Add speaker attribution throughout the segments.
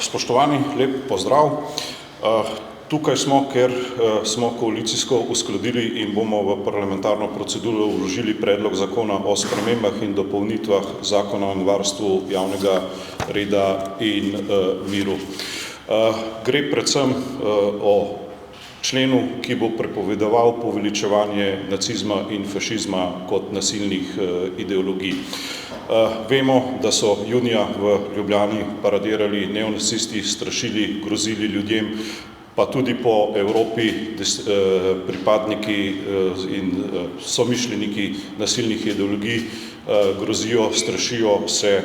Speaker 1: Spoštovani, lep pozdrav. Tukaj smo, ker smo koalicijsko uskladili in bomo v parlamentarno proceduro vložili predlog zakona o spremembah in dopolnitvah Zakona o varstvu javnega reda in miru. Gre predvsem o členu, ki bo prepovedoval poveličevanje nacizma in fašizma kot nasilnih ideologij. Vemo, da so junija v Ljubljani paradirali neonacisti, strašili, grozili ljudem, pa tudi po Evropi pripadniki in somišljeniki nasilnih ideologij grozijo, strašijo se,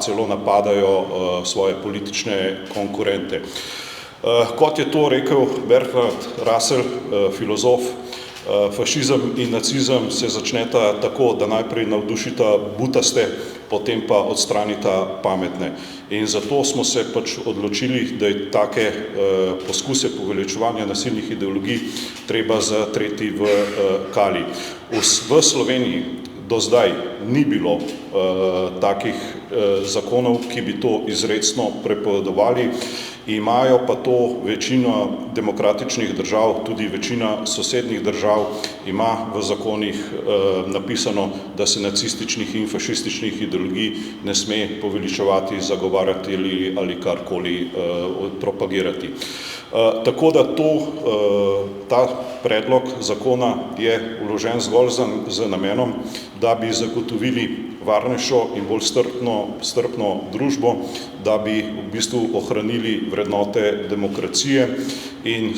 Speaker 1: celo napadajo svoje politične konkurente. Kot je to rekel Bertrand Russell, filozof, fašizem in nacizem se začneta tako, da najprej navdušita butaste, potem pa odstranita pametne. In zato smo se pač odločili, da je take poskuse poveličevanja nasilnih ideologij treba zatreti v kali. V Sloveniji do zdaj ni bilo takih zakonov, ki bi to izrecno prepovedovali, imajo pa to večina demokratičnih držav, tudi večina sosednjih držav ima v zakonih napisano, da se nacističnih in fašističnih ideologij ne sme poveličevati, zagovarjati ali karkoli propagirati. Tako da ta predlog zakona je vložen zgolj z namenom, da bi zagotovili varnejšo in bolj strpno družbo, da bi v bistvu ohranili vrednote demokracije in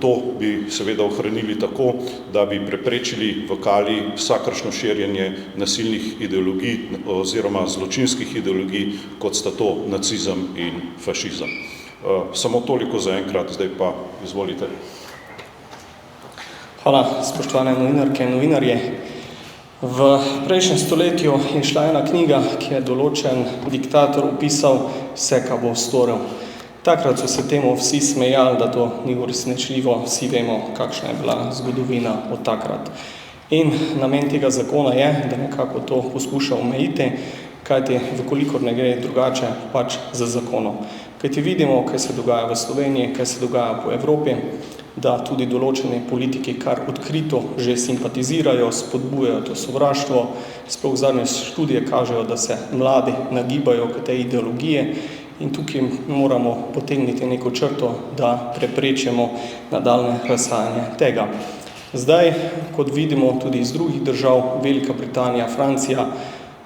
Speaker 1: to bi seveda ohranili tako, da bi preprečili v kali vsakršno širjenje nasilnih ideologij oziroma zločinskih ideologij, kot sta to nacizem in fašizem. Samo toliko za enkrat, zdaj pa izvolite.
Speaker 2: Hvala, spoštovane novinarke in novinarje. V prejšnjem stoletju je šla ena knjiga, ki je določen diktator opisal vse, kar bo storil. Takrat so se temu vsi smejali, da to ni uresničljivo, vsi vemo, kakšna je bila zgodovina od takrat. In namen tega zakona je, da nekako to poskuša omejiti, kajti vkolikor ne gre drugače, pač za zakonom. Kajti vidimo, kaj se dogaja v Sloveniji, kaj se dogaja po Evropi, da tudi določeni politiki kar odkrito že simpatizirajo, spodbujajo to sovraštvo. Sploh zadnje študije kažejo, da se mladi nagibajo k tej ideologije in tukaj moramo potegniti neko črto, da preprečimo nadaljnje razsajanje tega. Zdaj, kot vidimo tudi iz drugih držav, Velika Britanija, Francija,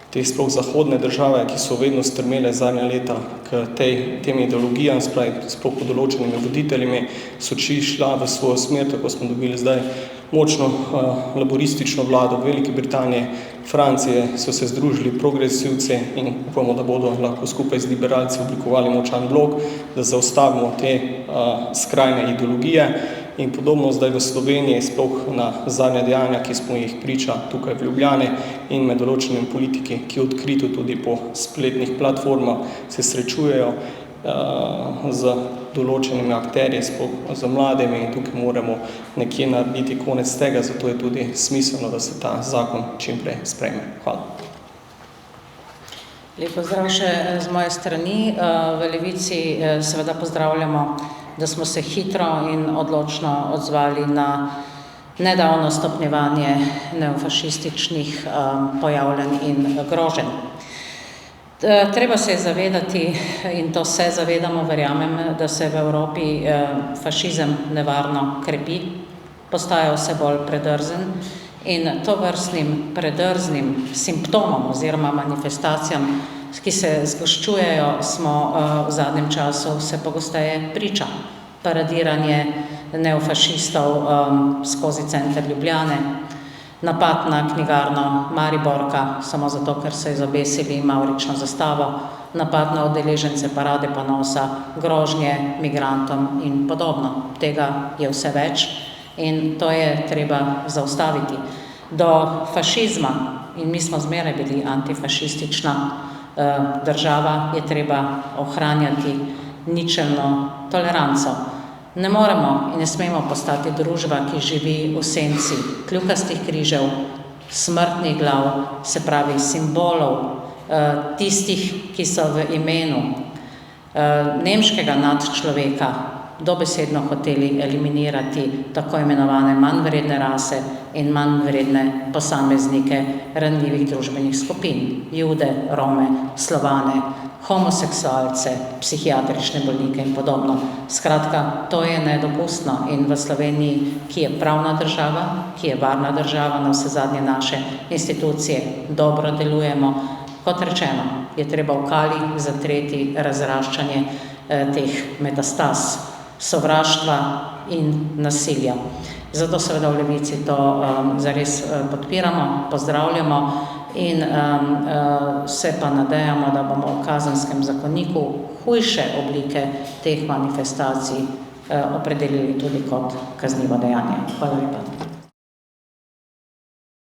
Speaker 2: te sploh zahodne države, ki so vedno strmele zadnja leta k tem ideologijam, sploh pod določenimi voditeljimi, so šla v svojo smer, tako smo dobili zdaj močno laboristično vlado v Veliki Britaniji, Francije so se združili progresivci in upamo, da bodo lahko skupaj z liberalci oblikovali močan blok, da zaustavimo te skrajne ideologije. In podobno zdaj v Sloveniji, sploh na zadnja dejanja, ki smo jih priča tukaj v Ljubljani in med določenimi politiki, ki odkrito tudi po spletnih platformah se srečujejo z določenimi akterji, sploh z mladimi, in tukaj moramo nekje narediti konec tega, zato je tudi smiselno, da se ta zakon čim prej sprejme. Hvala.
Speaker 3: Lep pozdrav še z moje strani. V Levici seveda pozdravljamo, da smo se hitro in odločno odzvali na nedavno stopnjevanje neofašističnih pojavljanj in groženj. Treba se zavedati, in to se zavedamo, verjamem, da se v Evropi fašizem nevarno krepi, postaja vse bolj predrzen in tovrstnim predrznim simptomom oziroma manifestacijam, ki se zgoščujejo, smo v zadnjem času vse pogosteje priča. Paradiranje neofašistov skozi center Ljubljane, napad na knjigarno Mariborka, samo zato, ker so izobesili mavrično zastavo, napad na udeležence parade ponosa, grožnje migrantom in podobno. Tega je vse več in to je treba zaustaviti. Do fašizma, in mi smo zmeraj bili antifašistična država, je treba ohranjati ničelno toleranco. Ne moremo in ne smemo postati družba, ki živi v senci kljukastih križev, smrtnih glav, se pravi simbolov, tistih, ki so v imenu nemškega nadčloveka dobesedno hoteli eliminirati tako imenovane manjvredne rase in manjvredne posameznike ranljivih družbenih skupin, Jude, Rome, Slovane, homoseksualce, psihiatrične bolnike in podobno. Skratka, to je nedopustno in v Sloveniji, ki je pravna država, ki je varna država, navsezadnje naše institucije dobro delujemo. Kot rečeno, je treba v kali zatreti razraščanje teh metastaz, sovraštva in nasilja. Zato seveda v Levici to zares podpiramo, pozdravljamo in se pa nadejamo, da bomo v kazenskem zakoniku hujše oblike teh manifestacij opredelili tudi kot kaznivo dejanje. Hvala lepa.